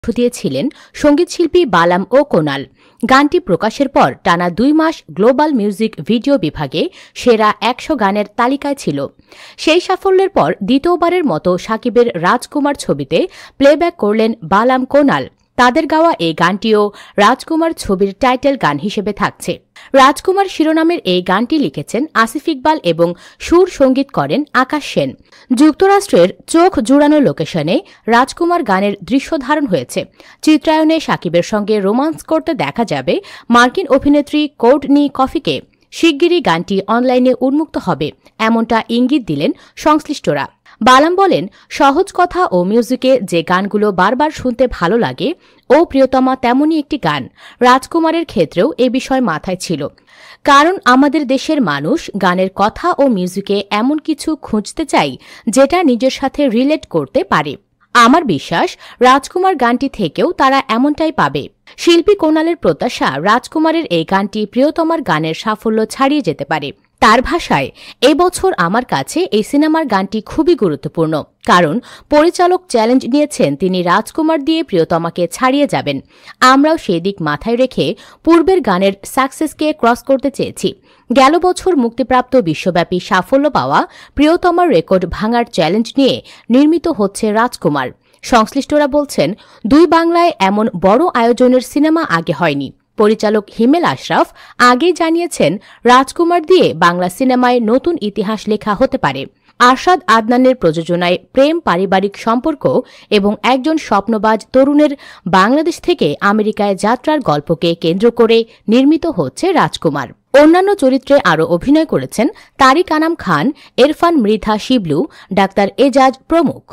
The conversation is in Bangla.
দিয়েছিলেন সঙ্গীতশিল্পী বালাম ও কোনাল। গানটি প্রকাশের পর টানা 2 মাস গ্লোবাল মিউজিক ভিডিও বিভাগে সেরা 100 গানের তালিকায় ছিল। সেই সাফল্যের পর দ্বিতীয়বারের মতো সাকিবের রাজকুমার ছবিতে প্লেব্যাক করলেন বালাম কোনাল। তাদের গাওয়া এই গানটিও রাজকুমার ছবির টাইটেল গান হিসেবে থাকছে। রাজকুমার শিরোনামের এই গানটি লিখেছেন আসিফ ইকবাল এবং সুর সঙ্গীত করেন আকাশ সেন। যুক্তরাষ্ট্রের চোখ জুড়ানো লোকেশনে রাজকুমার গানের দৃশ্য ধারণ হয়েছে। চিত্রায়নে সাকিবের সঙ্গে রোমান্স করতে দেখা যাবে মার্কিন অভিনেত্রী কোর্টনি কফিকে। শিগগিরই গানটি অনলাইনে উন্মুক্ত হবে, এমনটা ইঙ্গিত দিলেন সংশ্লিষ্টরা। বালাম বলেন, সহজ কথা ও মিউজিকে যে গানগুলো বারবার শুনতে ভালো লাগে ও প্রিয়তমা তেমনই একটি গান। রাজকুমারের ক্ষেত্রেও এ বিষয় মাথায় ছিল, কারণ আমাদের দেশের মানুষ গানের কথা ও মিউজিকে এমন কিছু খুঁজতে চাই যেটা নিজের সাথে রিলেট করতে পারে। আমার বিশ্বাস রাজকুমার গানটি থেকেও তারা এমনটাই পাবে। শিল্পী কোনালের প্রত্যাশা, রাজকুমারের এই গানটি প্রিয়তমার গানের সাফল্য ছাড়িয়ে যেতে পারে। তার ভাষায়, এবছর আমার কাছে এই সিনেমার গানটি খুবই গুরুত্বপূর্ণ, কারণ পরিচালক চ্যালেঞ্জ নিয়েছেন তিনি রাজকুমার দিয়ে প্রিয়তমাকে ছাড়িয়ে যাবেন। আমরাও সেই দিক মাথায় রেখে পূর্বের গানের সাকসেসকে ক্রস করতে চেয়েছি। গেল বছর মুক্তিপ্রাপ্ত বিশ্বব্যাপী সাফল্য পাওয়া প্রিয়তমার রেকর্ড ভাঙার চ্যালেঞ্জ নিয়ে নির্মিত হচ্ছে রাজকুমার। সংশ্লিষ্টরা বলছেন, 2 বাংলায় এমন বড় আয়োজনের সিনেমা আগে হয়নি। পরিচালক হিমেল আশরাফ আগেই জানিয়েছেন, রাজকুমার দিয়ে বাংলা সিনেমায় নতুন ইতিহাস লেখা হতে পারে। আরশাদ আদনানের প্রযোজনায় প্রেম, পারিবারিক সম্পর্ক এবং একজন স্বপ্নবাজ তরুণের বাংলাদেশ থেকে আমেরিকায় যাত্রার গল্পকে কেন্দ্র করে নির্মিত হচ্ছে রাজকুমার। অন্যান্য চরিত্রে আরও অভিনয় করেছেন তারিক আনাম খান, এরফান মৃধা শিবলু, ডাক্তার এজাজ প্রমুখ।